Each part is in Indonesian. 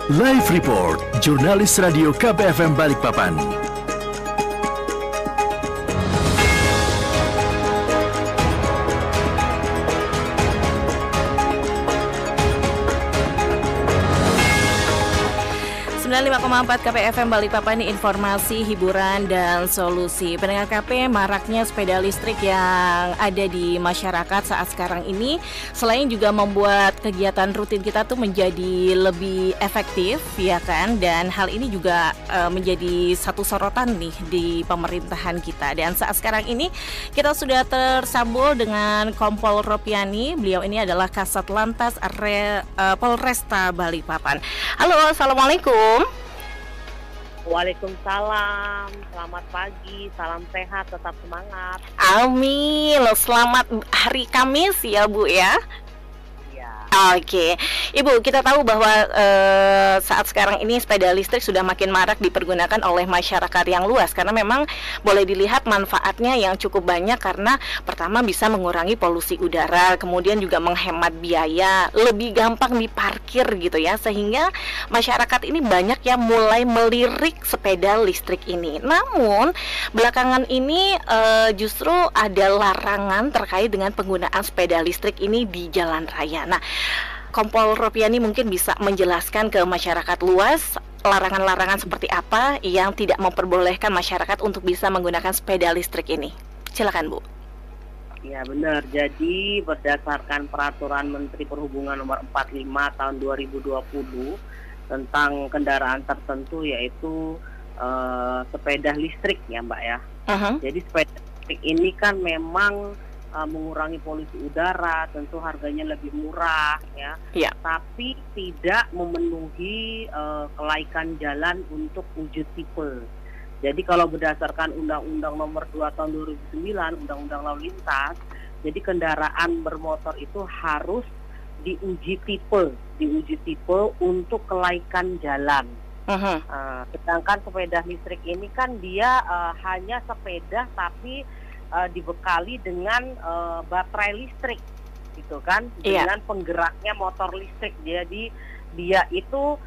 Live Report, Jurnalis Radio KBFM Balikpapan. Sembilan 5,4 KPFM Balikpapan, informasi, hiburan, dan solusi. Pendengar KP, maraknya sepeda listrik yang ada di masyarakat saat sekarang ini, selain juga membuat kegiatan rutin kita tuh menjadi lebih efektif, ya kan? Dan hal ini juga menjadi satu sorotan nih di pemerintahan kita. Dan saat sekarang ini kita sudah tersambung dengan Kompol Ropiani. Beliau ini adalah Kasat Lantas Polresta Balikpapan. Halo, assalamualaikum. Waalaikumsalam, selamat pagi, salam sehat, tetap semangat. Amin, selamat hari Kamis ya Bu ya. Oke, Ibu, kita tahu bahwa saat sekarang ini sepeda listrik sudah makin marak dipergunakan oleh masyarakat yang luas, karena memang boleh dilihat manfaatnya yang cukup banyak, karena pertama bisa mengurangi polusi udara, kemudian juga menghemat biaya, lebih gampang diparkir gitu ya, sehingga masyarakat ini banyak yang mulai melirik sepeda listrik ini. Namun belakangan ini justru ada larangan terkait dengan penggunaan sepeda listrik ini di jalan raya. Nah, Kompol Ropiani mungkin bisa menjelaskan ke masyarakat luas larangan-larangan seperti apa yang tidak memperbolehkan masyarakat untuk bisa menggunakan sepeda listrik ini. Silakan Bu. Ya benar, jadi berdasarkan Peraturan Menteri Perhubungan Nomor 45 Tahun 2020 tentang kendaraan tertentu, yaitu sepeda listrik ya Mbak ya. Jadi sepeda listrik ini kan memang mengurangi polusi udara, tentu harganya lebih murah ya. Tapi tidak memenuhi kelaikan jalan untuk uji tipe. Jadi kalau berdasarkan Undang-Undang Nomor 2 Tahun 2009, Undang-Undang Lalu Lintas, jadi kendaraan bermotor itu harus diuji tipe untuk kelaikan jalan. Sedangkan sepeda listrik ini kan dia hanya sepeda tapi dibekali dengan baterai listrik gitu kan, dengan penggeraknya motor listrik. Jadi dia itu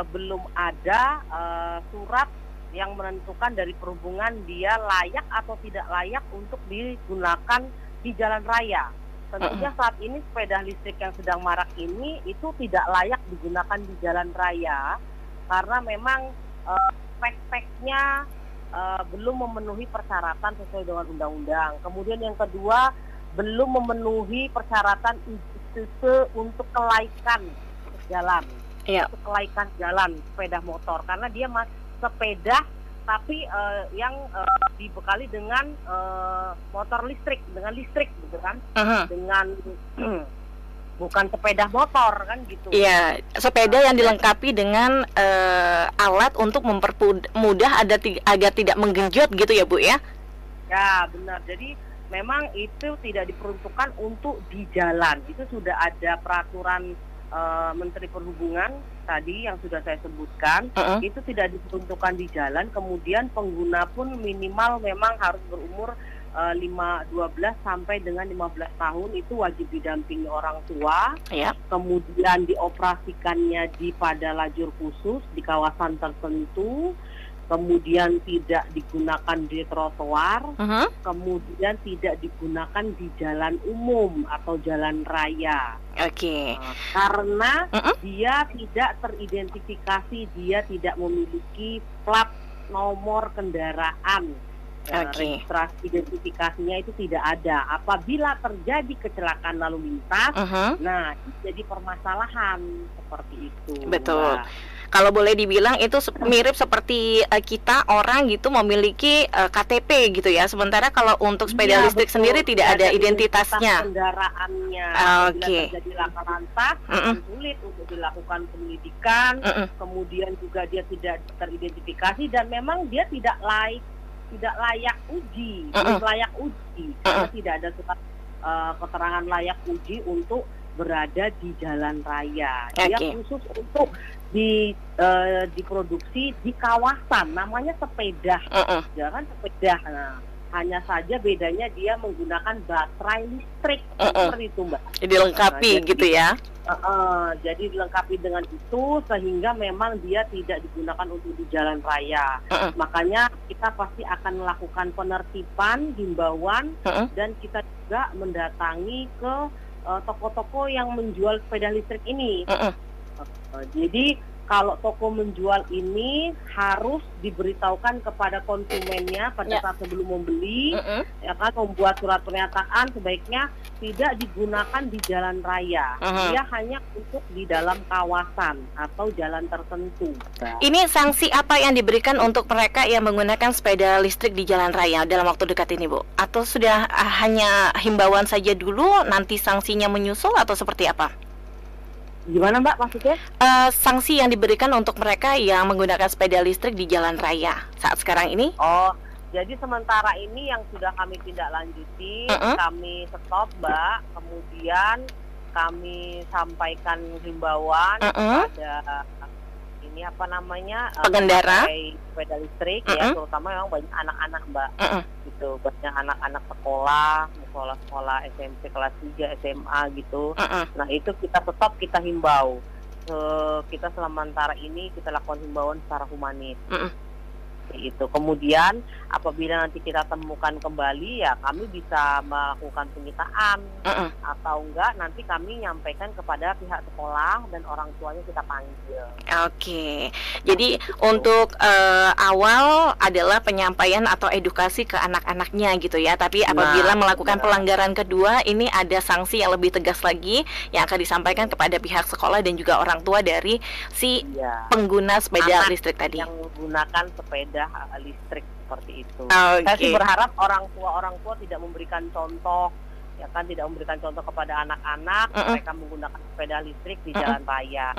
belum ada surat yang menentukan dari perhubungan dia layak atau tidak layak untuk digunakan di jalan raya. Tentunya saat ini sepeda listrik yang sedang marak ini itu tidak layak digunakan di jalan raya karena memang spek-speknya belum memenuhi persyaratan sesuai dengan undang-undang. Kemudian yang kedua, belum memenuhi persyaratan untuk kelaikan jalan, untuk kelaikan jalan sepeda motor, karena dia sepeda tapi yang dibekali dengan motor listrik, dengan listrik gitu kan, dengan bukan sepeda motor kan gitu. Iya, sepeda yang dilengkapi dengan alat untuk mempermudah agar tidak menggenjot gitu ya Bu ya? Ya benar, jadi memang itu tidak diperuntukkan untuk di jalan. Itu sudah ada peraturan Menteri Perhubungan tadi yang sudah saya sebutkan, itu tidak diperuntukkan di jalan. Kemudian pengguna pun minimal memang harus berumur 12 sampai dengan 15 tahun, itu wajib didampingi orang tua. Kemudian dioperasikannya pada lajur khusus di kawasan tertentu, kemudian tidak digunakan di trotoar, kemudian tidak digunakan di jalan umum atau jalan raya. Karena dia tidak teridentifikasi, dia tidak memiliki plat nomor kendaraan. Registrasi identifikasinya itu tidak ada. Apabila terjadi kecelakaan lalu lintas, nah itu jadi permasalahan seperti itu. Betul. Kalau boleh dibilang itu mirip seperti kita orang gitu memiliki KTP gitu ya. Sementara kalau untuk sepeda listrik sendiri tidak ada identitasnya. Kendaraannya. Bila terjadi laka lantas, sulit untuk dilakukan penyelidikan. Kemudian juga dia tidak teridentifikasi dan memang dia tidak layak uji, karena tidak ada surat keterangan layak uji untuk berada di jalan raya. Dia khusus untuk diproduksi di kawasan, namanya sepeda, jangan sepeda. Nah, hanya saja bedanya dia menggunakan baterai listrik seperti itu Mbak. Dilengkapi gitu ya. Jadi dilengkapi dengan itu sehingga memang dia tidak digunakan untuk di jalan raya. Makanya kita pasti akan melakukan penertiban, himbauan, dan kita juga mendatangi ke toko-toko yang menjual sepeda listrik ini. Jadi kalau toko menjual ini harus diberitahukan kepada konsumennya pada saat sebelum membeli, ya kan, membuat surat pernyataan sebaiknya tidak digunakan di jalan raya. Dia hanya untuk di dalam kawasan atau jalan tertentu. Ini sanksi apa yang diberikan untuk mereka yang menggunakan sepeda listrik di jalan raya dalam waktu dekat ini, Bu? Atau sudah hanya himbauan saja dulu, nanti sanksinya menyusul atau seperti apa? Gimana Mbak maksudnya? Sanksi yang diberikan untuk mereka yang menggunakan sepeda listrik di jalan raya saat sekarang ini? Oh, jadi sementara ini yang sudah kami tindak lanjuti, kami stop Mbak, kemudian kami sampaikan himbauan kepada ini apa namanya pengendara sepeda listrik ya, terutama memang banyak anak-anak Mbak, gitu, banyak anak-anak sekolah SMP kelas 3, SMA gitu. Nah itu kita stop, kita himbau. Kita sementara ini kita lakukan himbauan secara humanis. Itu. Kemudian apabila nanti kita temukan kembali ya kami bisa melakukan penyitaan atau enggak nanti kami nyampaikan kepada pihak sekolah dan orang tuanya kita panggil. Oke. Jadi untuk awal adalah penyampaian atau edukasi ke anak-anaknya gitu ya. Tapi apabila melakukan pelanggaran kedua, ini ada sanksi yang lebih tegas lagi yang akan disampaikan kepada pihak sekolah dan juga orang tua dari si pengguna sepeda listrik tadi. Yang menggunakan sepeda listrik seperti itu. Saya sih berharap orang tua tidak memberikan contoh, ya kan, tidak memberikan contoh kepada anak-anak mereka menggunakan sepeda listrik di jalan raya.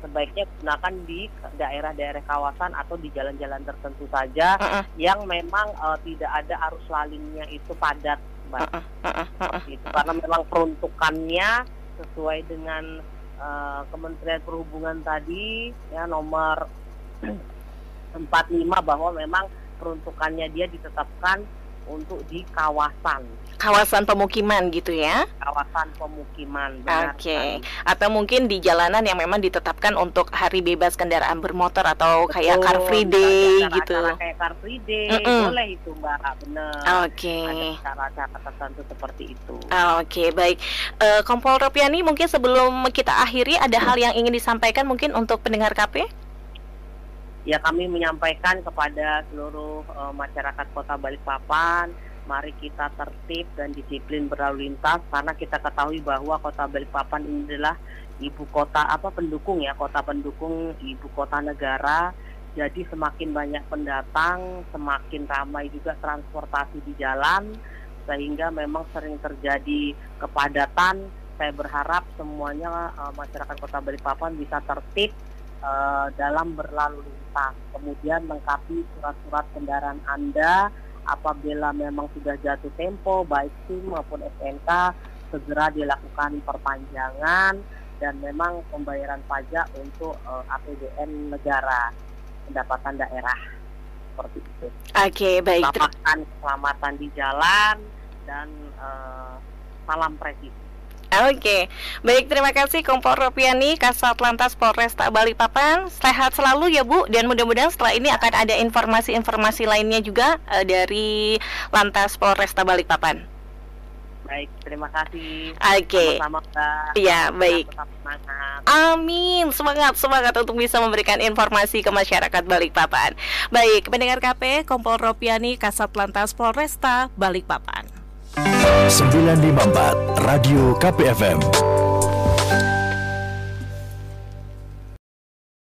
Sebaiknya gunakan di daerah-daerah kawasan atau di jalan-jalan tertentu saja yang memang tidak ada arus lalingnya itu padat, Mbak. Seperti itu. Karena memang peruntukannya sesuai dengan Kementerian Perhubungan tadi ya nomor 45 bahwa memang peruntukannya dia ditetapkan untuk di kawasan pemukiman gitu ya. Kawasan pemukiman. Oke. Atau mungkin di jalanan yang memang ditetapkan untuk hari bebas kendaraan bermotor atau kayak Car Free Day gitu. Kayak Car Free Day boleh itu Mbak, benar. Oke. Ada cara-cara tertentu seperti itu. Oke, baik. Kompol Ropiani, mungkin sebelum kita akhiri ada hal yang ingin disampaikan mungkin untuk pendengar KP? Ya, kami menyampaikan kepada seluruh masyarakat Kota Balikpapan, mari kita tertib dan disiplin berlalu lintas karena kita ketahui bahwa Kota Balikpapan ini adalah ibu kota kota pendukung ibu kota negara. Jadi semakin banyak pendatang, semakin ramai juga transportasi di jalan sehingga memang sering terjadi kepadatan. Saya berharap semuanya masyarakat Kota Balikpapan bisa tertib dalam berlalu lintas, kemudian lengkapi surat-surat kendaraan Anda. Apabila memang sudah jatuh tempo baik SIM maupun SNK, segera dilakukan perpanjangan dan memang pembayaran pajak untuk APBN negara, pendapatan daerah, seperti itu. Oke, baik. Keselamatan di jalan dan salam presisi. Oke, baik, terima kasih Kompol Ropiani, Kasat Lantas Polresta Balikpapan. Sehat selalu ya Bu, dan mudah-mudahan setelah ini akan ada informasi-informasi lainnya juga dari Lantas Polresta Balikpapan. Baik, terima kasih. Oke. Sama-sama Mbak. Iya, baik. Tetap semangat. Amin, semangat untuk bisa memberikan informasi ke masyarakat Balikpapan. Baik, pendengar KP, Kompol Ropiani, Kasat Lantas Polresta Balikpapan. 954 Radio KPFM.